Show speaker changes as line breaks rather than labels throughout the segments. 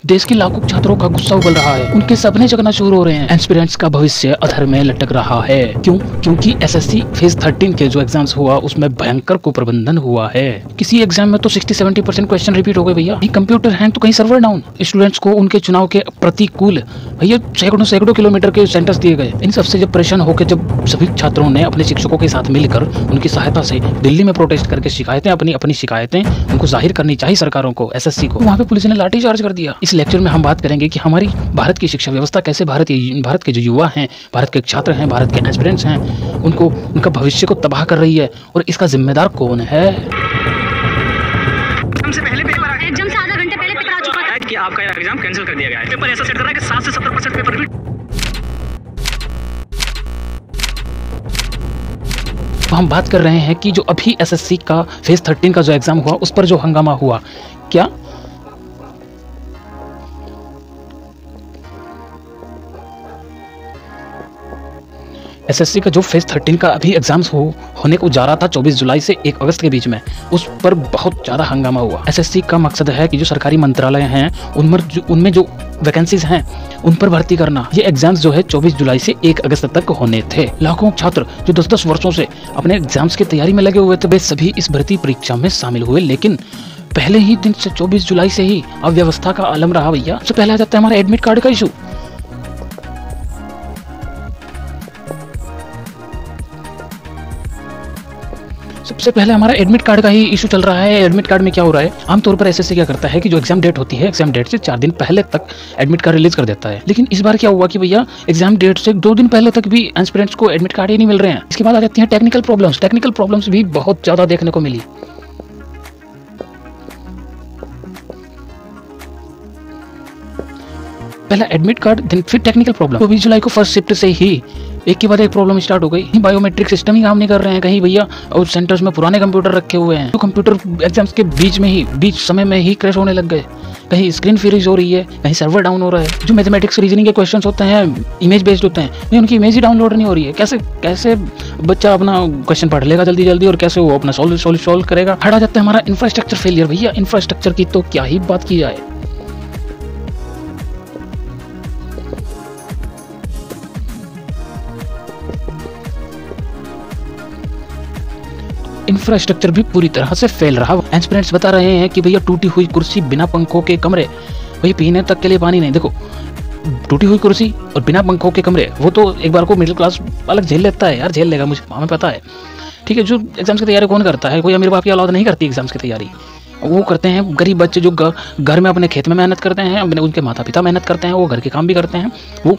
देश के लाखों छात्रों का गुस्सा उगल रहा है, उनके सपने जगना शुरू हो रहे हैं। एस्पिरेंट्स का भविष्य अधर में लटक रहा है। क्यों? क्योंकि एसएससी फेज 13 के जो एग्जाम्स हुआ उसमें भयंकर कुप्रबंधन हुआ है। किसी एग्जाम में तो 60-70% क्वेश्चन रिपीट हो गए भैया। कहीं कंप्यूटर हैंग तो कहीं सर्वर डाउन। स्टूडेंट्स को उनके चुनाव के प्रतिकूल भैया सैकड़ों किलोमीटर के सेंटर्स दिए गए। इन सबसे जब परेशान होकर जब सभी छात्रों ने अपने शिक्षकों के साथ मिलकर उनकी सहायता से दिल्ली में प्रोटेस्ट करके शिकायतें अपनी शिकायतें उनको जाहिर करनी चाहिए सरकारों को, एसएससी को, वहाँ पे पुलिस ने लाठीचार्ज कर दिया। इस लेक्चर में हम बात करेंगे कि हमारी भारत की शिक्षा व्यवस्था कैसे भारत के जो युवा हैं, भारत के छात्र हैं, भारत के एस्पिरेंट्स हैं, उनको उनका भविष्य को तबाह कर रही है और इसका जिम्मेदार कौन है।
एग्जाम से आधा घंटे पहले पेपर आ चुका है कि आपका एग्जाम कैंसिल कर दिया गया है। पेपर ऐसा सेट कर रहा है कि 60 से 70% पेपर रिपीट।
तो हम बात कर रहे हैं कि जो अभी एसएससी का फेज 13 का जो एग्जाम हुआ उस पर जो हंगामा हुआ, क्या एसएससी का जो फेज 13 का अभी एग्जाम्स होने को जा रहा था 24 जुलाई से 1 अगस्त के बीच में, उस पर बहुत ज़्यादा हंगामा हुआ। एसएससी का मकसद है कि जो सरकारी मंत्रालय हैं उनमें जो वैकेंसीज हैं उन पर भर्ती करना। ये एग्जाम्स जो है 24 जुलाई से 1 अगस्त तक होने थे। लाखों छात्र जो 10-10 वर्षों से अपने एग्जाम्स की तैयारी में लगे हुए थे वे सभी इस भर्ती परीक्षा में शामिल हुए, लेकिन पहले ही दिन से 24 जुलाई से ही अव्यवस्था का आलम रहा भैया। सबसे पहले आ जाता है हमारा एडमिट कार्ड का इशू। सबसे पहले हमारा एडमिट कार्ड का ही इशू चल रहा है। एडमिट कार्ड में क्या हो रहा है, आमतौर पर एसएससी क्या करता है कि जो एग्जाम डेट होती है, एग्जाम डेट से 4 दिन पहले तक एडमिट कार्ड रिलीज कर देता है। लेकिन इस बार क्या हुआ कि भैया एग्जाम डेट से 2 दिन पहले तक भी एस्पिरेंट्स को एडमिट कार्ड ही नहीं मिल रहे हैं। इसके बाद आ जाती हैं टेक्निकल प्रॉब्लम्स भी बहुत ज्यादा देखने को मिली। पहला एडमिट कार्ड, फिर टेक्निकल प्रॉब्लम। 24 जुलाई को फर्स्ट शिफ्ट से ही एक के बाद एक प्रॉब्लम स्टार्ट हो गई। बायोमेट्रिक सिस्टम ही काम नहीं कर रहे हैं कहीं भैया, और सेंटर्स में पुराने कंप्यूटर रखे हुए हैं। तो कंप्यूटर एग्जाम्स के बीच समय में ही क्रैश होने लग गए। कहीं स्क्रीन फ्रीज हो रही है, कहीं सर्वर डाउन हो रहा है। जो मैथमेटिक्स रीजनिंग के क्वेश्चंस होते हैं इमेज बेस्ड होते हैं, नहीं उनकी इमेज ही डाउनलोड नहीं हो रही है। कैसे बच्चा अपना क्वेश्चन पढ़ लेगा जल्दी और कैसे वो अपना सॉल्व करेगा। खड़ा जाता है हमारा इंफ्रास्ट्रक्चर फेलियर भैया। इंफ्रास्ट्रक्चर की तो क्या ही बात की जाए। इंफ्रास्ट्रक्चर भी पूरी तरह से फेल रहा। एस्पिरेंट्स बता रहे हैं कि भैया टूटी हुई कुर्सी, बिना पंखों के कमरे, भैया पीने तक के लिए पानी नहीं। देखो टूटी हुई कुर्सी और बिना पंखों के कमरे, वो तो एक बार को मिडिल क्लास अलग झेल लेता है यार, झेल लेगा, मुझे हमें पता है। ठीक है, जो एग्जाम्स की तैयारी कौन करता है, कोई अमीर बाप की औलाद नहीं करती एग्जाम्स की तैयारी। वो करते हैं गरीब बच्चे जो घर में अपने खेत में मेहनत करते हैं, उनके माता पिता मेहनत करते हैं, वो घर के काम भी करते हैं, वो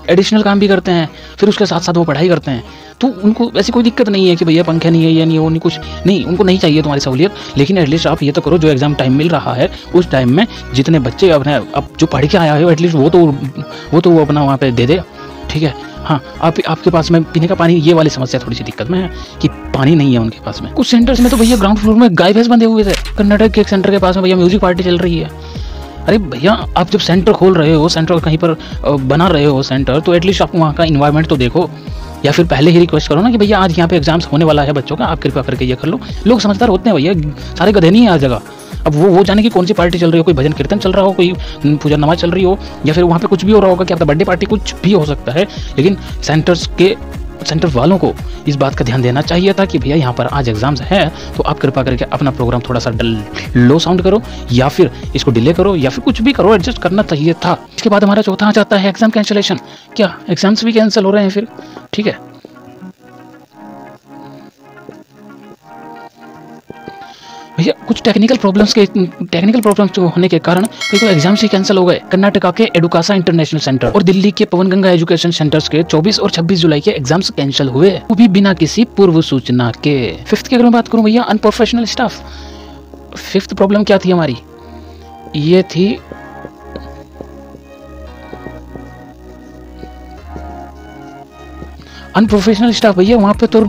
एडिशनल काम भी करते हैं, फिर उसके साथ साथ वो पढ़ाई करते हैं। तो उनको ऐसी कोई दिक्कत नहीं है कि भैया पंखे नहीं है या नहीं, वो नहीं, कुछ नहीं, उनको नहीं चाहिए तुम्हारी सहूलियत। लेकिन एटलीस्ट आप ये तो करो, जो एग्जाम टाइम मिल रहा है उस टाइम में जितने बच्चे अपने अब जो पढ़ के आया है एटलीस्ट वो तो वो अपना वहाँ पे दे दे। ठीक है, हाँ, आपके पास में पीने का पानी, ये वाली समस्या थोड़ी सी दिक्कत में है कि पानी नहीं है उनके पास में। कुछ सेंटर्स में तो भैया ग्राउंड फ्लोर में गाय भैंस बंधे हुए थे। कर्नाटक के एक सेंटर के पास में भैया म्यूजिक पार्टी चल रही है। अरे भैया आप जब सेंटर खोल रहे हो, सेंटर कहीं पर बना रहे हो सेंटर, तो एटलीस्ट आप वहाँ का इन्वायरमेंट तो देखो, या फिर पहले ही रिक्वेस्ट करो ना कि भैया आज यहाँ पे एग्जाम्स होने वाला है बच्चों का, आप कृपया करके ये कर लो। लोग समझदार होते हैं भैया, सारे गधे नहीं है हर जगह। अब वो जाने की कौन सी पार्टी चल रही हो, कोई भजन कीर्तन चल रहा हो, कोई पूजा नमाज चल रही हो, या फिर वहाँ पे कुछ भी हो रहा होगा, कि आपका बर्थडे पार्टी, कुछ भी हो सकता है। लेकिन सेंटर वालों को इस बात का ध्यान देना चाहिए था कि भैया यहाँ पर आज एग्जाम्स है, तो आप कृपया करके अपना प्रोग्राम थोड़ा सा लो साउंड करो, या फिर इसको डिले करो, या फिर कुछ भी करो, एडजस्ट करना चाहिए था। इसके बाद हमारा चौथा आ जाता है एग्जाम कैंसिलेशन। क्या एग्जाम्स भी कैंसिल हो रहे हैं फिर? ठीक है, भैया कुछ टेक्निकल प्रॉब्लम्स होने के कारण कई एग्जाम्स ही कैंसिल हो गए। कर्नाटका के एडुकासा इंटरनेशनल सेंटर और दिल्ली के पवनगंगा एजुकेशन सेंटर्स के 24 और 26 जुलाई के एग्जाम्स कैंसिल हुए, वो भी बिना किसी पूर्व सूचना के। 5th की अगर मैं बात करूं भैया, अनप्रोफेशनल स्टाफ। 5th प्रॉब्लम क्या थी हमारी, ये थी अनप्रोफेशनल स्टाफ। भैया वहाँ पे तो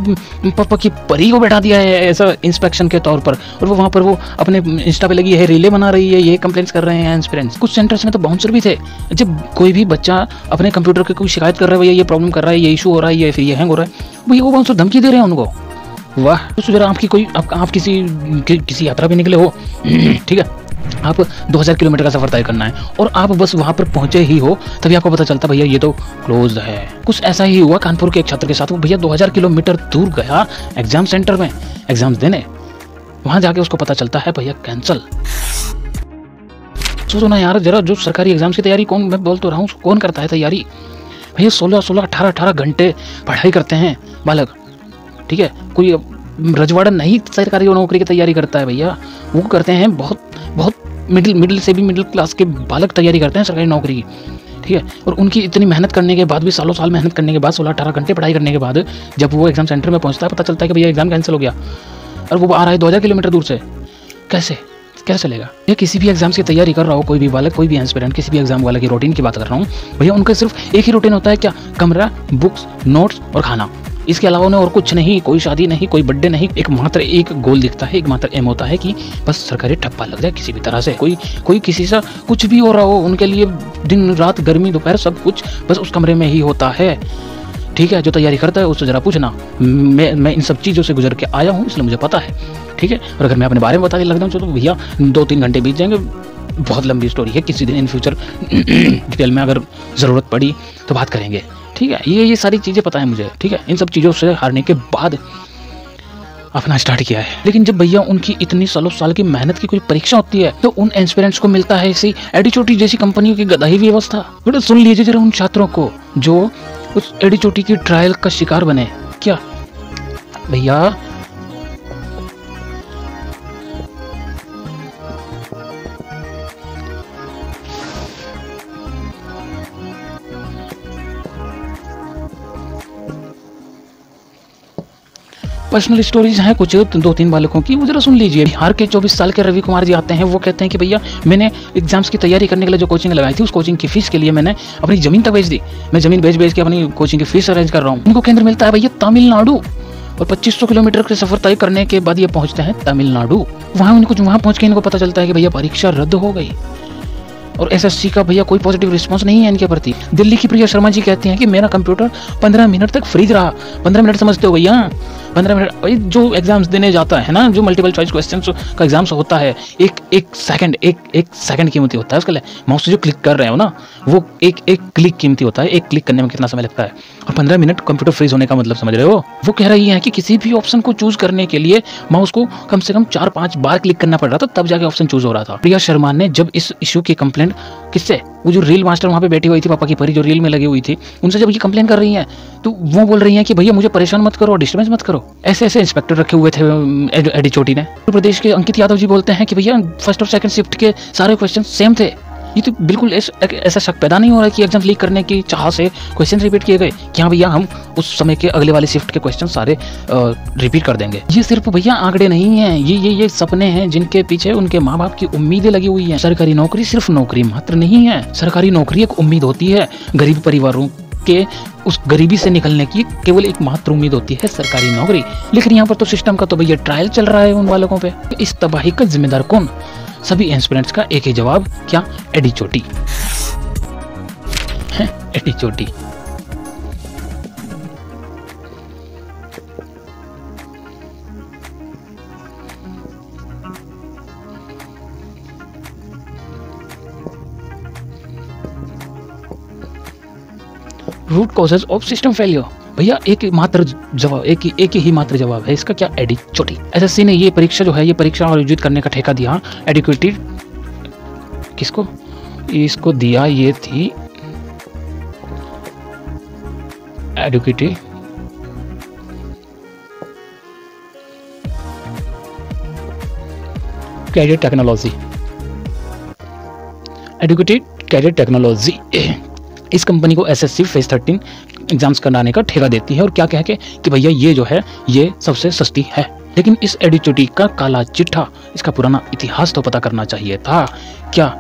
पापा की परी को बैठा दिया है ऐसा इंस्पेक्शन के तौर पर, और वो वहाँ पर वो अपने इंस्टा पे लगी है, रिले बना रही है, ये कंप्लेंट्स कर रहे हैं एस्पिरेंट्स। कुछ सेंटर्स में तो बाउंसर भी थे। जब कोई भी बच्चा अपने कंप्यूटर की कोई शिकायत कर रहा है, भैया ये प्रॉब्लम कर रहा है, ये इशू हो रहा है, ये फिर ये हैंग हो रहा है, भैया वो बाउंसर धमकी दे रहे हैं उनको। वाह। तो जरा आपकी कोई आप किसी यात्रा पे निकले हो, ठीक है, आप 2000 किलोमीटर का सफर तय करना है और आप बस वहां पर पहुंचे ही हो तभी आपको पता चलता भैया ये तो क्लोज है। कुछ ऐसा ही हुआ कानपुर के एक छात्र के साथ। वो भैया 2000 किलोमीटर दूर गया एग्जाम सेंटर में एग्जाम्स देने, वहां जाके उसको पता चलता है भैया कैंसल। सोचो ना यार जरा, जो सरकारी एग्जाम्स की तैयारी कौन, मैं बोल तो रहा हूँ, कौन करता है तैयारी भैया? 16-16, 18-18 घंटे पढ़ाई करते हैं बालक, ठीक है। कोई रजवाड़ा नहीं सरकारी नौकरी की तैयारी करता है भैया, वो करते हैं बहुत बहुत मिडिल से भी मिडिल क्लास के बालक तैयारी करते हैं सरकारी नौकरी की, ठीक है। और उनकी इतनी मेहनत करने के बाद भी, सालों साल मेहनत करने के बाद, 16-18 घंटे पढ़ाई करने के बाद जब वो एग्जाम सेंटर में पहुंचता है, पता चलता है कि भैया एग्जाम कैंसिल हो गया और वो आ रहा है 2000 किलोमीटर दूर से। कैसे चलेगा? ये किसी भी एग्जाम्स की तैयारी कर रहा हो कोई भी बालक, कोई भी एस्पिरेंट, किसी भी एग्जाम वाले की रूटीन की बात कर रहा हूँ भैया, उनका सिर्फ एक ही रूटीन होता है, क्या? कमरा, बुक्स, नोट्स और खाना। इसके अलावा उन्हें और कुछ नहीं, कोई शादी नहीं, कोई बर्थडे नहीं। एक गोल दिखता है, एक मात्र एम होता है कि बस सरकारी ठप्पा लग जाए किसी भी तरह से। कोई किसी से कुछ भी हो रहा हो, उनके लिए दिन रात गर्मी दोपहर सब कुछ बस उस कमरे में ही होता है, ठीक है। जो तैयारी करता है उससे जरा पूछना, मैं इन सब चीज़ों से गुजर के आया हूँ इसलिए मुझे पता है, ठीक है। और अगर मैं अपने बारे में बताने लग जाऊँ तो भैया 2-3 घंटे बीत जाएंगे, बहुत लंबी स्टोरी है। किसी दिन इन फ्यूचर डिटेल में अगर ज़रूरत पड़ी तो बात करेंगे, ठीक है। ये सारी चीज़ें पता है मुझे, ठीक है। इन सब चीज़ों से हारने के बाद अपना स्टार्ट किया है। लेकिन जब भैया उनकी इतनी साल की मेहनत की कोई परीक्षा होती है तो उन एस्पिरेंट्स को मिलता है ऐसी एडी चोटी जैसी कंपनियों की गदाही व्यवस्था। बेटा सुन लीजिए जरा उन छात्रों को जो उस एडी चोटी की ट्रायल का शिकार बने। क्या भैया पर्सनल स्टोरीज हैं कुछ 2-3 बालकों की, वो जरा सुन लीजिए। बिहार के 24 साल के रवि कुमार जी आते हैं। वो कहते हैं कि भैया मैंने एग्जाम्स की तैयारी करने के लिए जो कोचिंग लगाई थी, उस कोचिंग की फीस के लिए मैंने अपनी जमीन तक बेच दी। मैं जमीन बेच के अपनी कोचिंग की फीस अरेंज कर रहा हूँ। उनको केंद्र मिलता है भैया तमिलनाडु, और 2500 किलोमीटर के सफर तय करने के बाद ये पहुंचते हैं तमिलनाडु। वहाँ पहुंच के इनको पता चलता है कि भैया परीक्षा रद्द हो गई और एसएससी का भैया कोई पॉजिटिव रिस्पांस नहीं है इनके प्रति। दिल्ली की प्रिया शर्मा जी कहती हैं कि मेरा कंप्यूटर 15 मिनट तक फ्रीज रहा। 15 मिनट समझते हो भैया? 15 मिनट जो एग्जाम्स देने जाता है ना, जो मल्टीपल चॉइस क्वेश्चन का एग्जाम्स होता है, एक सेकंड कीमती होता है उसके लिए। माउस से जो क्लिक कर रहे हो ना, वो एक क्लिक कीमती होता है। एक क्लिक करने में कितना समय लगता है, और 15 मिनट कंप्यूटर फ्रीज होने का मतलब समझ रहे हो? वो कह रही है कि किसी भी ऑप्शन को चूज करने के लिए माउस को कम से कम 4-5 बार क्लिक करना पड़ रहा था, तब जाके ऑप्शन चूज हो रहा था। प्रिया शर्मा ने जब इस इशू की कंप्लेंट किससे, वो जो रील मास्टर वहाँ पे बैठी हुई थी, पापा की परी जो रील में लगी हुई थी, उनसे जब ये कंप्लेन कर रही हैं तो वो बोल रही हैं कि भैया मुझे परेशान मत करो, डिस्टर्बेंस मत करो। ऐसे इंस्पेक्टर रखे हुए थे एडी चोटी ने। उत्तर प्रदेश के अंकित यादव जी बोलते हैं कि भैया फर्स्ट और सेकंड शिफ्ट के सारे क्वेश्चन सेम थे। ये तो बिल्कुल ऐसा शक पैदा नहीं हो रहा है कि एग्जाम लीक करने की चाह से क्वेश्चन रिपीट किए गए। क्या भैया हम उस समय के अगले वाले शिफ्ट के क्वेश्चन सारे रिपीट कर देंगे? ये सिर्फ भैया आंकड़े नहीं हैं, ये सपने हैं जिनके पीछे उनके माँ बाप की उम्मीदें लगी हुई हैं। सरकारी नौकरी सिर्फ नौकरी मात्र नहीं है, सरकारी नौकरी एक उम्मीद होती है। गरीब परिवारों के उस गरीबी से निकलने की केवल एक मात्र उम्मीद होती है, सरकारी नौकरी। लेकिन यहाँ पर तो सिस्टम का तो भैया ट्रायल चल रहा है उन बालकों पे। इस तबाही का जिम्मेदार कौन? सभी एस्पिरेंट्स का एक ही जवाब, क्या? एडी चोटी है, एडी चोटी। Root causes of system failure भैया एक मात्र जवाब, एक ही मात्र जवाब है इसका, क्या? एडी चोटी। एसएससी ने ये परीक्षा जो है, ये परीक्षा आयोजित करने का ठेका दिया एडिक्वेटी किसको? इसको दिया ये थी Eduquity career technology, educated career technology. इस कंपनी को एसएससी फेज 13 एग्जाम्स कराने का ठेका देती है, और क्या कह के कि भैया ये जो है ये सबसे सस्ती है। लेकिन इस एडिचोटी का काला चिट्ठा, इसका पुराना इतिहास तो पता करना चाहिए था। क्या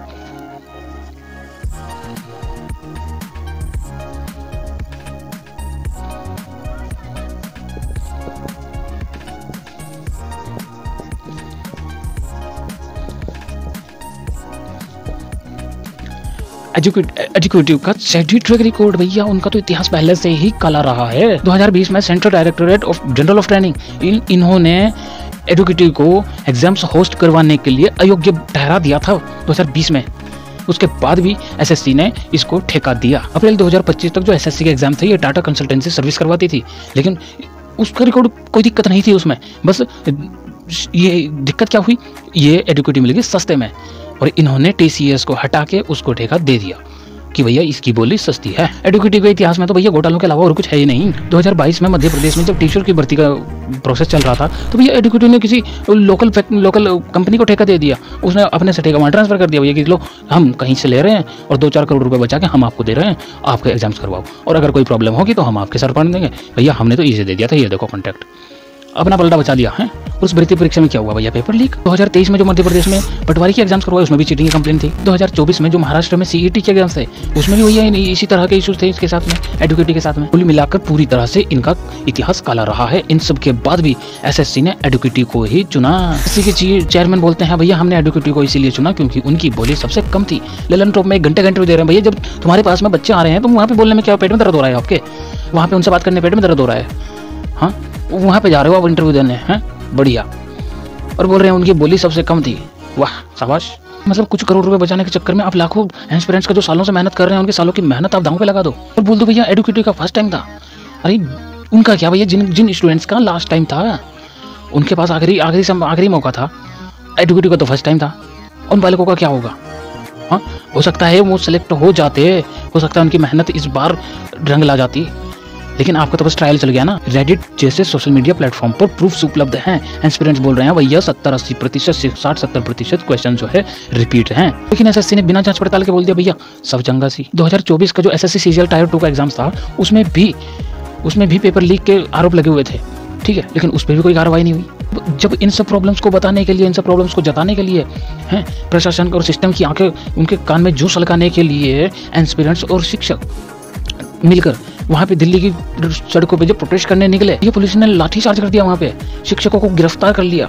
एजुकेटिव का सेडी ट्रैक रिकॉर्ड भैया, उनका तो इतिहास पहले से ही काला रहा है। 2020 में central directorate of general of training इन्होंने एजुकेटिव को एग्जाम्स होस्ट करवाने के लिए अयोग्य ठहरा दिया था 2020 में। उसके बाद भी एसएससी ने इसको ठेका दिया। अप्रैल 2025 तक जो एसएससी के एग्जाम थे ये टाटा कंसल्टेंसी सर्विस करवाती थी, लेकिन उसका रिकॉर्ड कोई दिक्कत नहीं थी उसमें। बस ये दिक्कत क्या हुई, ये एजुकेटिव मिल गई सस्ते में, और इन्होंने टीसीएस को हटा के उसको ठेका दे दिया कि भैया इसकी बोली सस्ती है। एजुकेटिव के इतिहास में तो भैया घोटालों के अलावा और कुछ है ही नहीं। 2022 में मध्य प्रदेश में जब टीचर की भर्ती का प्रोसेस चल रहा था तो भैया एजुकेटिव ने किसी लोकल कंपनी को ठेका दे दिया। उसने अपने से ठेका वहाँ ट्रांसफर कर दिया, भैया कि लो हम कहीं से ले रहे हैं और 2-4 करोड़ रुपए बचा के हम आपको दे रहे हैं, आपके एग्जाम्स करवाओ, और अगर कोई प्रॉब्लम होगी तो हम आपके सर पढ़ देंगे। भैया हमने तो इसे दे दिया था, ये देखो कॉन्टैक्ट, अपना पलटा बचा लिया है। उस भर्ती परीक्षा में क्या हुआ भैया, पेपर लीक। 2023 में जो मध्य प्रदेश में पटवारी के एग्जाम्स करवाए उसमें भी चीटिंग की कंप्लेंट थी। 2024 में जो महाराष्ट्र में सीईटी के एग्जाम्स थे उसमें भी वही इसी तरह के इश्यूज थे इसके साथ में, एडुकेटिव के साथ में। कुल मिलाकर पूरी तरह से इनका इतिहास काला रहा है। इन सब के बाद भी एसएससी ने एडुकेटिव को ही चुना। एसएससी के चेयरमैन बोलते हैं भैया हमने एडुकेटिव को इसीलिए चुना क्योंकि उनकी बोली सबसे कम थी। ललन टॉप में घंटे दे रहे हैं भैया, जब तुम्हारे पास में बच्चे आ रहे हैं तो वहाँ पे बोलने में क्या पेट में दर्द हो रहा है आपके, वहाँ पे उनसे बात करने पेट में दर्द हो रहा है, हाँ वहाँ पे जा रहे हो आप इंटरव्यू देने हैं, बढ़िया, और बोल रहे हैं उनकी बोली सबसे कम थी। वाह शाबाश। मतलब कुछ करोड़ रुपए बचाने के चक्कर में आप लाखों एस्पिरेंट्स का जो सालों से मेहनत कर रहे हैं उनके सालों की मेहनत आप दांव पे लगा दो और बोल दो भैया एडुकेटिव का फर्स्ट टाइम था। अरे उनका क्या भैया, जिन स्टूडेंट्स का लास्ट टाइम था उनके पास आखिरी मौका था, एडुकेटिव का तो फर्स्ट टाइम था। उन बालकों का क्या होगा? हाँ हो सकता है वो सिलेक्ट हो जाते, हो सकता है उनकी मेहनत इस बार रंग ला जाती, लेकिन आपका तो बस ट्रायल चल गया ना। रेडिट जैसे सोशल मीडिया प्लेटफॉर्म पर प्रूफ्स उपलब्ध हैं। एस्पिरेंट्स बोल रहे हैं भैया 70-80% से 60-70% क्वेश्चन जो है रिपीट हैं, लेकिन एसएससी ने बिना जांच पड़ताल के बोल दिया भैया सब चंगा सी। 2024 का जो एसएससी सीजीएल टायर 2 का एग्जाम था उसमें भी पेपर लीक के आरोप लगे हुए थे, ठीक है, लेकिन उस पर भी कोई कार्रवाई नहीं हुई। जब इन सब प्रॉब्लम्स को बताने के लिए, इन सब प्रॉब्लम्स को जताने के लिए हैं प्रशासन और सिस्टम की आंखें उनके कान में जूं सलकाने के लिए एस्पिरेंट्स और शिक्षक मिलकर वहाँ पे दिल्ली की सड़कों पे जब प्रोटेस्ट करने निकले, ये पुलिस ने लाठीचार्ज कर दिया, वहाँ पे शिक्षकों को गिरफ्तार कर लिया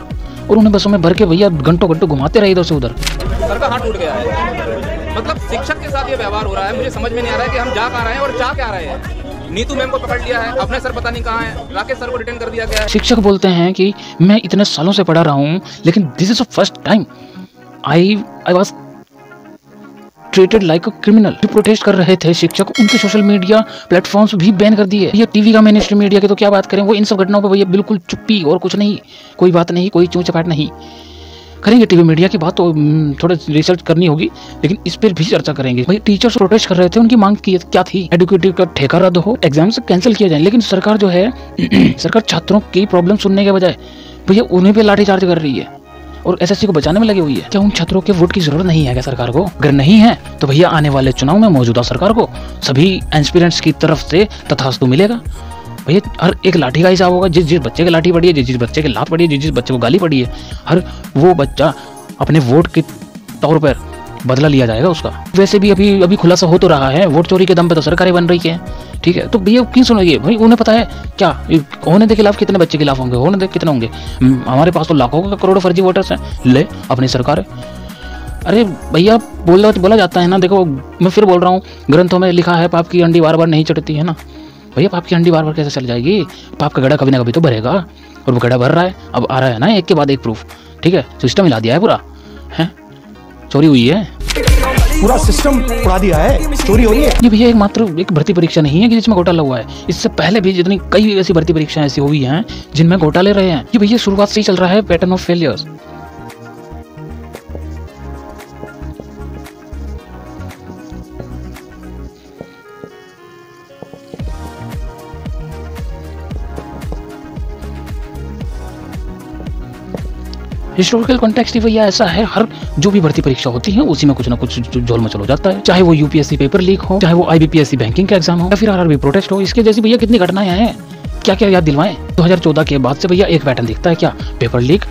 और उन्हें बसों में भर के भैया घंटों घुमाते रहे इधर से उधर।
सर का हाथ टूट गया है, मतलब शिक्षक के साथ ये व्यवहार हो रहा है, मुझे समझ में नहीं आ रहा है कि हम जा कहाँ रहे हैं और जा क्या रहे हैं। नीतू मैम को पकड़ लिया है, अपने सर पता नहीं कहाँ है, राकेश सर को डिटेन कर दिया गया है।
शिक्षक बोलते हैं कि मैं इतने सालों से पढ़ा रहा हूँ लेकिन this is the first time I was treated like a criminal. जो प्रोटेस्ट कर रहे थे शिक्षक, उनके सोशल मीडिया प्लेटफॉर्म्स भी बैन कर दिए। ये टीवी का मेन स्ट्रीम मीडिया की तो क्या बात करें, वो इन सब घटनाओं पर भैया बिल्कुल चुप्पी और कुछ नहीं, कोई बात नहीं, कोई चूं चपाट नहीं करेंगे। टीवी मीडिया की बात तो थोड़ा रिसर्च करनी होगी, लेकिन इस पर भी चर्चा करेंगे। भाई टीचर्स प्रोटेस्ट कर रहे थे, उनकी मांग क्या थी? एडुकेटिव का ठेका रद्द हो, एग्जाम से कैंसिल किया जाए, लेकिन सरकार जो है सरकार छात्रों की प्रॉब्लम सुनने के बजाय भैया उन्हें पे लाठीचार्ज कर रही है और एसएससी को बचाने में लगी हुई है। क्या उन छात्रों के वोट की जरूरत नहीं है क्या सरकार को? अगर नहीं है तो भैया आने वाले चुनाव में मौजूदा सरकार को सभी एस्पिरेंट्स की तरफ से तथास्तु मिलेगा। भैया हर एक लाठी का हिसाब होगा, जिस बच्चे की लाठी पड़ी है, जिस बच्चे की लात पड़ी है, जिस बच्चे को गाली पड़ी है, हर वो बच्चा अपने वोट के तौर पर बदला लिया जाएगा उसका। वैसे भी अभी खुलासा हो तो रहा है, वोट चोरी के दम पे तो सरकारें बन रही है, ठीक है, तो भैया क्यों सुनोगे भाई? उन्हें पता है क्या होने के खिलाफ कितने बच्चे खिलाफ होंगे, होने कितने होंगे। हमारे पास तो लाखों का करोड़ों फर्जी वोटर्स हैं, ले अपनी सरकार है। अरे भैया बोला जाता है ना, देखो मैं फिर बोल रहा हूँ, ग्रंथों में लिखा है पाप की अंडी बार बार नहीं चढ़ती है ना। भैया पाप की अंडी बार बार कैसे चल जाएगी? पाप का गड़ा कभी ना कभी तो भरेगा, और वो गड़ा भर रहा है, अब आ रहा है ना एक के बाद एक प्रूफ, ठीक है, सिस्टम हिला दिया है पूरा, है चोरी हुई है,
पूरा सिस्टम उड़ा दिया है, चोरी हो रही है।
ये भैया एक भर्ती परीक्षा नहीं है कि जिसमें घोटाला हुआ है, इससे पहले भी जितनी कई ऐसी भर्ती परीक्षाएं ऐसी हुई हैं जिनमें घोटाले रहे हैं। ये भैया शुरुआत से ही चल रहा है pattern of failures. Historical context ही भैया ऐसा है, हर जो भी भर्ती परीक्षा होती है उसी में कुछ ना कुछ झोल मचल हो जाता है, चाहे वो यूपीएससी पेपर लीक हो, चाहे वो आईबीपीएससी बैंकिंग का एग्जाम हो, या फिर आरआरबी प्रोटेस्ट हो। इसके जैसी भैया कितनी घटनाएं हैं, क्या क्या याद दिलवाएं। 2014 के बाद से भैया एक पैटर्न दिखता है, क्या? पेपर लीक,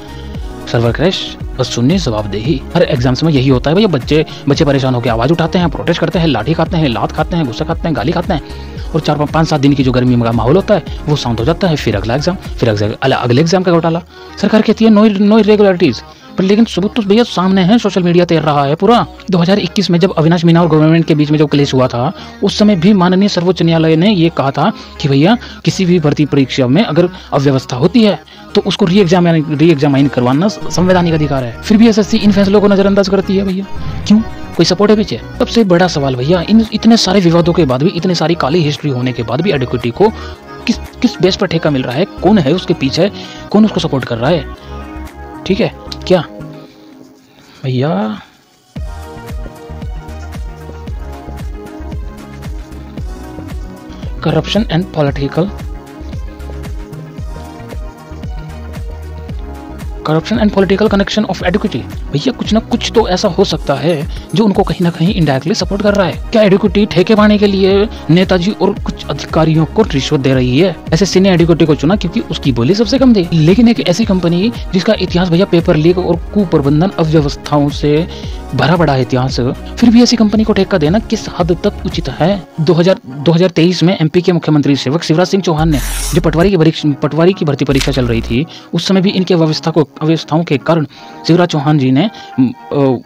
सर्वर क्रैश, बस सुननी जवाबदेही। हर एग्जाम्स में यही होता है भैया, बच्चे परेशान होकर आवाज उठाते हैं, प्रोटेस्ट करते हैं, लाठी खाते हैं, लात खाते हैं, गुस्सा खाते हैं, गाली खाते हैं, और 4-5-7 दिन की जो गर्मी का माहौल होता है वो शांत हो जाता है। फिर अगला एग्जाम, फिर अगले एग्जाम का घोटाला। सरकार कहती है नो इरेगुलरिटीज, पर लेकिन सबूत तो भैया सामने है, सोशल मीडिया तैर रहा है पूरा। 2021 में जब अविनाश मीणा और गवर्नमेंट के बीच में जो क्लेश हुआ था, उस समय भी माननीय सर्वोच्च न्यायालय ने ये कहा था कि भैया किसी भी भर्ती परीक्षा में अगर अव्यवस्था होती है तो उसको री एग्जामाइन करवाना संवैधानिक अधिकार है। फिर भी एसएससी इन फैसलों को नजरअंदाज करती है भैया, क्यों? कोई सपोर्ट है पीछे? सबसे बड़ा सवाल भैया, इन इतने सारे विवादों के बाद भी, इतने सारी काली हिस्ट्री होने के बाद भी एडुकेटी को किस बेस पर ठेका मिल रहा है? कौन है उसके पीछे? कौन उसको सपोर्ट कर रहा है? ठीक है क्या भैया? Corruption and political connection of Eduquity. भैया कुछ ना कुछ तो ऐसा हो सकता है जो उनको कहीं ना कहीं इनडायरेक्टली सपोर्ट कर रहा है। क्या एडुकेटी ठेके पाने के लिए नेताजी और कुछ अधिकारियों को रिश्वत दे रही है? एसएससी ने एडुकेटी को चुना क्योंकि उसकी बोली सबसे कम थी, लेकिन एक ऐसी कंपनी जिसका इतिहास भैया पेपर लीक और कुप्रबंधन अव्यवस्थाओं से भरा पड़ा है इतिहास, फिर भी ऐसी कंपनी को ठेका देना किस हद तक उचित है? 2023 में एमपी के मुख्यमंत्री सेवक शिवराज सिंह चौहान ने जो पटवारी की भर्ती परीक्षा चल रही थी, उस समय भी इनके अव्यवस्थाओं के कारण शिवराज चौहान जी ने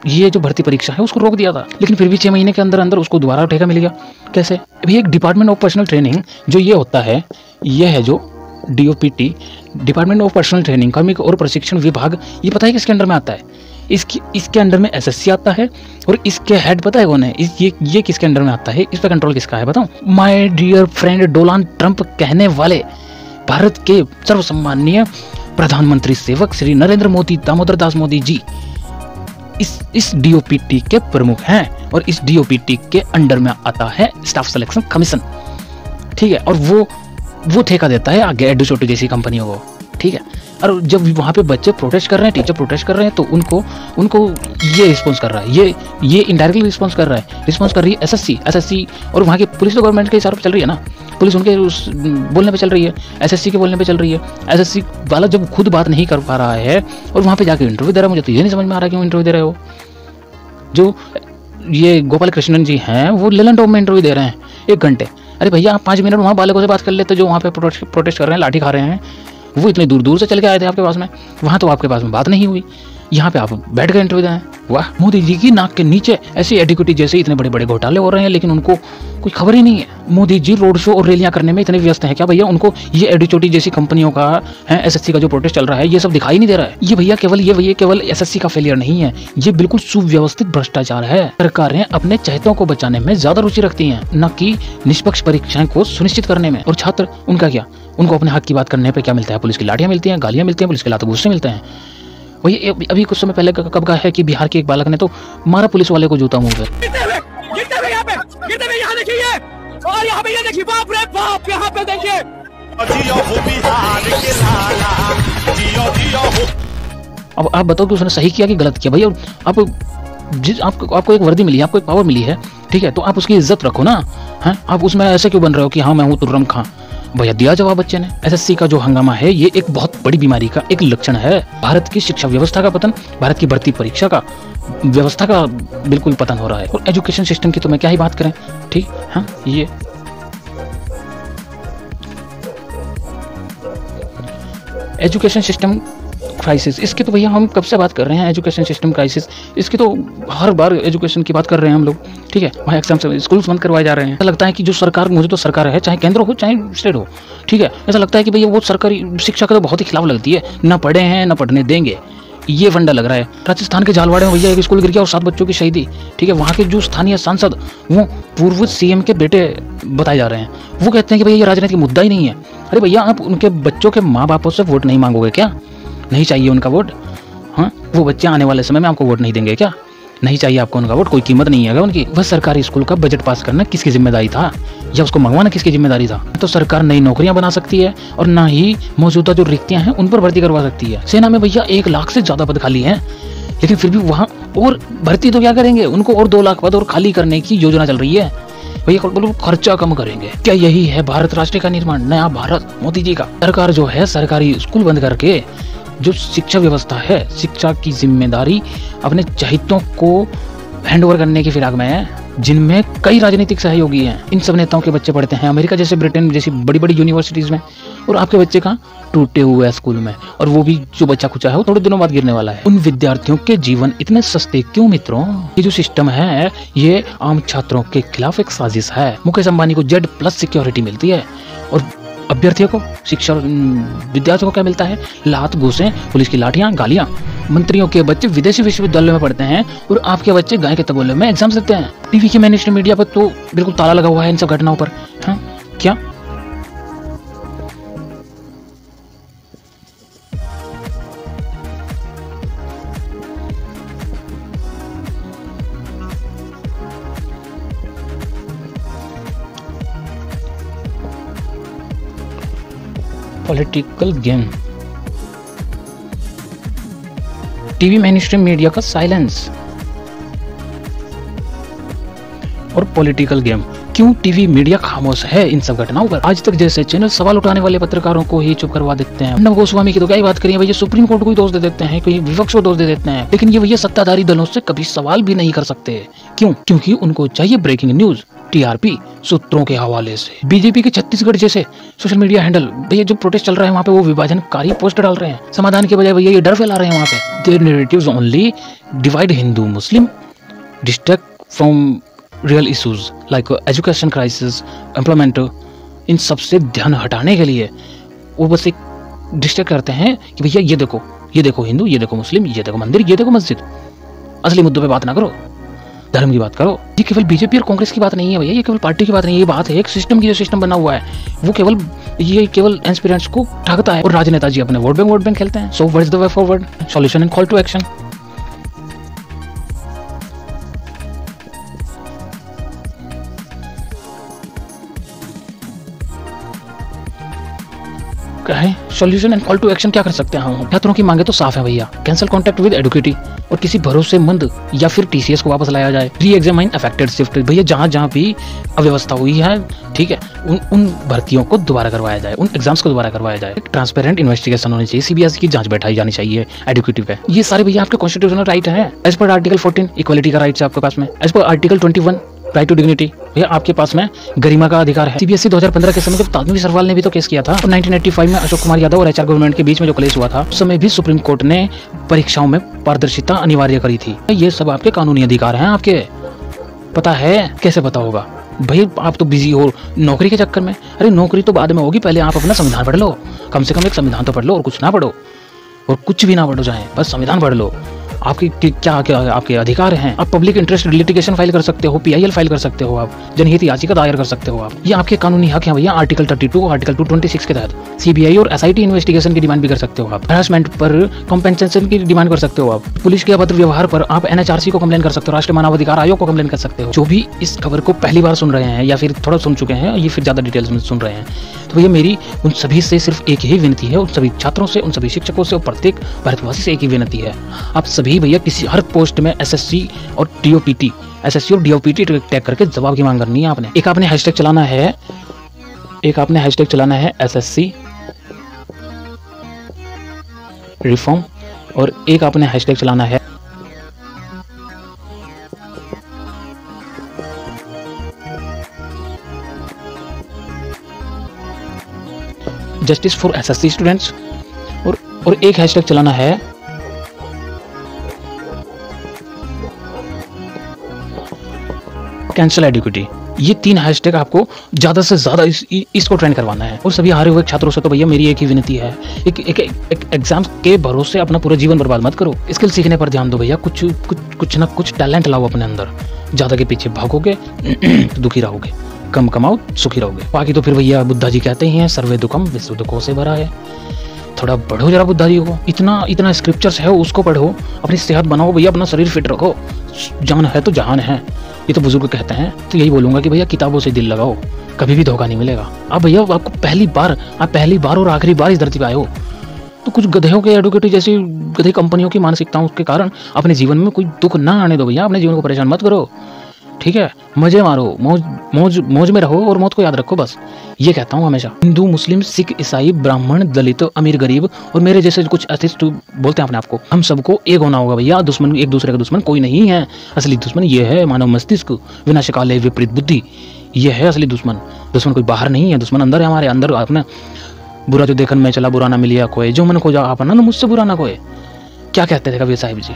ये जो भर्ती परीक्षा है उसको रोक दिया था, लेकिन फिर भी 6 महीने के अंदर अंदर उसको दोबारा ठेका मिल गया। कैसे? अभी एक डिपार्टमेंट ऑफ पर्सनल ट्रेनिंग जो ये होता है, ये है जो DOPT, department of personal training, कार्मिक और प्रशिक्षण विभाग, ये पता है किसके अंडर में आता है? इसके अंडर में एसएससी आता है, और इसके हेड पता है कौन है? ये किसके अंडर में आता है? इस पर कंट्रोल किसका है बताऊं? My dear friend Donald Trump कहने वाले भारत के सर्वसम्मानीय प्रधानमंत्री सेवक श्री नरेंद्र मोदी दामोदर दास मोदी जी इस DOPT के प्रमुख हैं, और इस DOPT के अंडर में आता है स्टाफ सिलेक्शन कमीशन। ठीक है, और वो ठेका देता है आगे एडुकेटी जैसी कंपनियों को। ठीक है, और जब वहाँ पे बच्चे प्रोटेस्ट कर रहे हैं, टीचर प्रोटेस्ट कर रहे हैं, तो उनको ये रिस्पॉन्स कर रहा है, ये इनडायरेक्टली रिस्पॉन्स कर रही है एसएससी, और वहाँ की पुलिस तो गवर्नमेंट के हिसाब से चल रही है ना, पुलिस उनके बोलने पे चल रही है, एसएससी के बोलने पे चल रही है। एसएससी वाला जब खुद बात नहीं कर पा रहा है और वहाँ पे जाके इंटरव्यू दे रहा है, मुझे तो ये नहीं समझ में आ रहा क्यों इंटरव्यू दे रहे हो। जो ये गोपाल कृष्णन जी हैं, वो लेलन टॉप में इंटरव्यू दे रहे हैं 1 घंटे। अरे भैया आप 5 मिनट वहाँ बालकों से बात कर लेते जो वहाँ पे प्रोटेस्ट कर रहे हैं, लाठी खा रहे हैं। वो इतने दूर से चल के आए थे आपके पास में, वहाँ तो आपके पास में बात नहीं हुई, यहाँ पे आप बैठ गए इंटरव्यू दें। वाह, मोदी जी की नाक के नीचे ऐसी एडुकेटी जैसे इतने बड़े बड़े घोटाले हो रहे हैं, लेकिन उनको कोई खबर ही नहीं है। मोदी जी रोड शो और रैलियां करने में इतने व्यस्त हैं क्या भैया? उनको ये एडुकेटी जैसी कंपनियों का है, एसएससी का जो प्रोटेस्ट चल रहा है, ये सब दिखाई नहीं दे रहा है? ये भैया केवल एसएससी का फेलियर नहीं है, ये बिल्कुल सुव्यवस्थित भ्रष्टाचार है। सरकारें अपने चहेतों को बचाने में ज्यादा रुचि रखती हैं, न कि निष्पक्ष परीक्षाएं को सुनिश्चित करने में। और छात्र उनका क्या? उनको अपने हक की बात करने पे क्या मिलता है? पुलिस की लाठियां मिलती हैं, गालियां मिलती हैं, पुलिस के लातों गुस्से मिलते हैं। वही अभी कुछ समय पहले कब का है कि बिहार के एक बालक ने तो मारा पुलिस वाले को जूता मुंह पे।
और यहाँ पे ये देखिए, बाप रे बाप, यहाँ पे देखिए।
अब आप बताओ कि उसने सही किया कि गलत किया? भैया आपको एक वर्दी मिली है, आपको एक पावर मिली है, ठीक है, तो आप उसकी इज्जत रखो ना। हैं, आप उसमें ऐसे क्यों बन रहे हो कि हाँ मैं हूँ तुर्रम खां? भैया दिया जवाब बच्चे ने। एसएससी का जो हंगामा है, ये एक बहुत बड़ी बीमारी का एक लक्षण है। भारत की शिक्षा व्यवस्था का पतन, भारत की भर्ती परीक्षा का व्यवस्था का बिल्कुल पतन हो रहा है। और एजुकेशन सिस्टम की तो मैं क्या ही बात करें। ठीक, हाँ, ये एजुकेशन सिस्टम क्राइसिस, इसकी तो भैया हम कब से बात कर रहे हैं। एजुकेशन सिस्टम क्राइसिस, इसकी तो हर बार एजुकेशन की बात कर रहे हैं हम लोग। ठीक है, वहाँ एग्जाम से स्कूल्स बंद करवाए जा रहे हैं। ऐसा लगता है कि जो सरकार, मुझे तो सरकार है, चाहे केंद्र हो चाहे स्टेट हो, ठीक है, ऐसा लगता है कि भैया वो सरकारी शिक्षा का तो बहुत ही खिलाफ लगती है। ना पढ़े हैं ना पढ़ने देंगे, ये फंडा लग रहा है। राजस्थान के झालवाड़े में भैया एक स्कूल गिर गया और 7 बच्चों की शहीदी। ठीक है, वहाँ के जो स्थानीय सांसद, वो पूर्व सीएम के बेटे बताए जा रहे हैं। वो कहते हैं कि भैया ये राजनीतिक मुद्दा ही नहीं है। अरे भैया, आप उनके बच्चों के माँ बापों से वोट नहीं मांगोगे क्या? नहीं चाहिए उनका वोट? हाँ, वो बच्चे आने वाले समय में आपको वोट नहीं देंगे क्या? नहीं चाहिए आपको उनका वोट? कोई कीमत नहीं है उनकी? वह सरकारी स्कूल का बजट पास करना किसकी जिम्मेदारी था, या उसको मंगवाना किसकी जिम्मेदारी था? तो सरकार नई नौकरियां बना सकती है और ना ही मौजूदा जो रिक्तियां हैं उन पर भर्ती करवा सकती है। सेना में भैया 1 लाख से ज्यादा पद खाली हैं, लेकिन फिर भी वहाँ और भर्ती तो क्या करेंगे? उनको और 2 लाख पद और खाली करने की योजना चल रही है। भैया बोलो खर्चा कम करेंगे। क्या यही है भारत राष्ट्र का निर्माण, नया भारत मोदी जी का? सरकार जो है सरकारी स्कूल बंद करके जो शिक्षा व्यवस्था है, शिक्षा की जिम्मेदारी अपने चहितों को हैंडओवर करने की फिराक में है, जिनमें कई राजनीतिक सहयोगी हैं। इन सब नेताओं के बच्चे पढ़ते हैं अमेरिका जैसे, ब्रिटेन जैसी बड़ी बड़ी यूनिवर्सिटीज में, और आपके बच्चे कहाँ टूटे हुए है स्कूल में, और वो भी जो बच्चा कुचा है वो थोड़े दिनों बाद गिरने वाला है। उन विद्यार्थियों के जीवन इतने सस्ते क्यों मित्रों? ये जो सिस्टम है ये आम छात्रों के खिलाफ एक साजिश है। मुकेश अंबानी को Z+ सिक्योरिटी मिलती है और अभ्यर्थियों को, शिक्षा विद्यार्थियों को क्या मिलता है? लात, घूसें, पुलिस की लाठियां, गालियां। मंत्रियों के बच्चे विदेशी विश्वविद्यालयों में पढ़ते हैं और आपके बच्चे गाय के तबोले में एग्जाम देते हैं। टीवी के मेन स्ट्रीम मीडिया पर तो बिल्कुल ताला लगा हुआ है इन सब घटनाओं पर। हाँ क्या? Political game, TV mainstream media का साइलेंस और पॉलिटिकल गेम। क्यों टीवी मीडिया खामोश है इन सब घटनाओं पर? आज तक जैसे चैनल सवाल उठाने वाले पत्रकारों को ही चुप करवा देते हैं। अर्नब गोस्वामी की तो क्या ही बात करिए भैया, सुप्रीम कोर्ट को ही दोष दे देते हैं, कोई विपक्ष को दोष दे देते हैं, लेकिन ये भैया सत्ताधारी दलों से कभी सवाल भी नहीं कर सकते। क्यों? क्योंकि उनको चाहिए ब्रेकिंग न्यूज, TRP, सूत्रों के हवाले से। बीजेपी के छत्तीसगढ़ जैसे सोशल मीडिया हैंडल भैया जो प्रोटेस्ट चल रहा है वहाँ पे वो विभाजनकारी पोस्ट डाल रहे हैं, समाधान के बजाय भैया ये डर फैला रहे हैं वहाँ पे। Their narratives only divide Hindu Muslim, distract from real issues like education crisis, employment. इन सबसे ध्यान हटाने के लिए वो बस एक डिस्ट्रैक्ट करते हैं कि भैया ये देखो हिंदू, ये देखो मुस्लिम, ये देखो मंदिर, ये देखो मस्जिद। असली मुद्दों पे बात ना करो, धर्म की बात करो। ये केवल बीजेपी और कांग्रेस की बात नहीं है भैया, ये केवल पार्टी की बात नहीं है, ये बात है एक सिस्टम की। जो सिस्टम बना हुआ है वो केवल एस्पिरेंट्स को ठगता है और राजनेता जी अपने वोट बैंक खेलते हैं। So what is the way forward? Solution and call to action. क्या है solution and call to action? क्या कर सकते हैं हम? छात्रों की मांगे तो साफ है भैया, कैंसिल कॉन्टैक्ट विद एडुकेटी और किसी भरोसेमंद या फिर TCS को वापस लाया जाए। री एग्जामाइन अफेक्टेड शिफ्ट, भैया जहाँ भी अव्यवस्था हुई है, ठीक है, उन भर्तियों को दोबारा करवाया जाए, उन एग्जाम्स को दोबारा करवाया जाए। ट्रांसपेरेंट इन्वेस्टिगेशन होनी चाहिए, CBSE की जांच बैठाई जानी चाहिए एडुकेटिव पे। ये सारे भैया आपके कॉन्स्टिट्यूशनल राइट है। एज पर आर्टिकल 14 इक्वालिटी का राइट है आपके पास में। As per article 21 right to dignity, भैया आपके पास में गरिमा का अधिकार है। CBSE 2015 के समय जब तानवी सरवाल ने भी तो केस किया था, और 1985 में अशोक कुमार यादव और HR गवर्नमेंट के बीच में जो क्लेश हुआ था, उस समय भी सुप्रीम कोर्ट ने परीक्षाओं में पारदर्शिता अनिवार्य करी थी। ये सब आपके कानूनी अधिकार हैं आपके। पता है? कैसे पता होगा भाई? आप तो बिजी हो नौकरी के चक्कर में। अरे नौकरी तो बाद में होगी, पहले आप अपना संविधान पढ़ लो, कम से कम एक संविधान तो पढ़ लो, और कुछ ना पढ़ो, और कुछ भी ना पढ़ो चाहे, बस संविधान पढ़ लो। आपकी क्या आपके अधिकार हैं। आप पब्लिक इंटरेस्ट लिटिगेशन फाइल कर सकते हो, PIL फाइल कर सकते हो, आप जनहित याचिका दायर कर सकते हो आप। ये आपके कानूनी हक हैं भैया। आर्टिकल 32, आर्टिकल 226 के तहत CBI और SIT इन्वेस्टिगेशन की डिमांड भी कर सकते हो आप। हरासमेंट पर कॉम्पेंसेशन की डिमांड कर सकते हो आप। पुलिस के अभद्र व्यवहार पर आप NHRC को कंप्लेन कर सकते हो, राष्ट्रीय मानवाधिकार आयोग को कंप्लेन कर सकते हो। जो भी इस खबर को पहली बार सुन रहे हैं या फिर थोड़ा सुन चुके हैं, ये फिर ज्यादा डिटेल्स में सुन रहे हैं, तो भैया मेरी उन सभी से सिर्फ एक ही विनती है, उन सभी छात्रों से, उन सभी शिक्षकों से और प्रत्येक भारतवासी से एक ही विनती है। आप सभी भैया किसी हर पोस्ट में SSC और DOPT टैग करके जवाब की मांग करनी है आपने। एक आपने हैशटैग चलाना है SSC रिफॉर्म, और एक आपने हैशटैग चलाना है जस्टिस फॉर SSC स्टूडेंट्स, और एक हैशटैग चलाना है कैंसल एडुकेटी। ये 3 हैशटैग आपको ज्यादा से ज्यादा इसको ट्रेंड करवाना है। और सभी हारे हुए छात्रों से तो भैया मेरी एक ही विनती है, एक एग्जाम के भरोसे अपना पूरा जीवन बर्बाद मत करो। स्किल सीखने पर ध्यान दो भैया, कुछ ना कुछ टैलेंट लाओ अपने अंदर। ज्यादा के पीछे भागोगे तो दुखी रहोगे, कम कमाओ सुखी रहोगे। बाकी तो फिर भैया बुद्धा जी कहते ही हैं, सर्वे दुखम विश्व दुखों से भरा है। थोड़ा पढ़ो जरा बुद्धा जी को, इतना स्क्रिप्चर्स है उसको पढ़ो, अपनी सेहत बनाओ भैया, अपना शरीर फिट रखो। जान है तो जहान है, ये तो बुजुर्ग कहते हैं। तो यही बोलूंगा कि भैया किताबों से दिल लगाओ, कभी भी धोखा नहीं मिलेगा। अब भैया आपको पहली बार और आखिरी बार इस धरती पे आए हो, तो कुछ गधेयों के एडुकेटिव जैसी गधे कंपनियों की मानसिकताओं के कारण अपने जीवन में कोई दुख ना आने दो भैया। अपने जीवन को परेशान मत करो, ठीक है? मजे मारो, मौज में रहो और मौत को याद रखो, बस ये कहता हूँ हमेशा। हिंदू, मुस्लिम, सिख, ईसाई, ब्राह्मण, दलित, अमीर, गरीब और मेरे जैसे कुछ अतिष्ट बोलते हैं अपने आप को, हम सबको एक होना होगा भैया। दुश्मन एक दूसरे का दुश्मन कोई नहीं है। असली दुश्मन ये है मानव मस्तिष्क, विनाशकाले विपरीत बुद्धि। ये है असली दुश्मन। दुश्मन कोई बाहर नहीं है, दुश्मन अंदर है, हमारे अंदर अपने बुरा जो देखन में चला बुरा ना मिलिया कोई, जो मन को जा अपना ना मुझसे बुरा ना कोई। क्या कहते थे कबीर साहिब जी?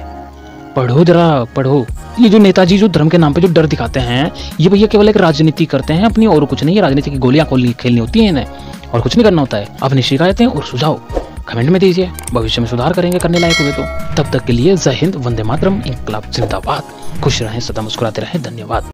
पढ़ो जरा पढ़ो। ये जो नेताजी जो धर्म के नाम पे जो डर दिखाते हैं, ये भैया केवल एक राजनीति करते हैं अपनी, और कुछ नहीं है। राजनीति की गोलियां खेलनी होती है इन्हें, और कुछ नहीं करना होता है। अपनी शिकायतें और सुझाव कमेंट में दीजिए, भविष्य में सुधार करेंगे करने लायक हुए तो। तब तक के लिए जय हिंद, वंदे मातरम, इंकलाब जिंदाबाद। खुश रहें, सदा मुस्कुराते रहें। धन्यवाद।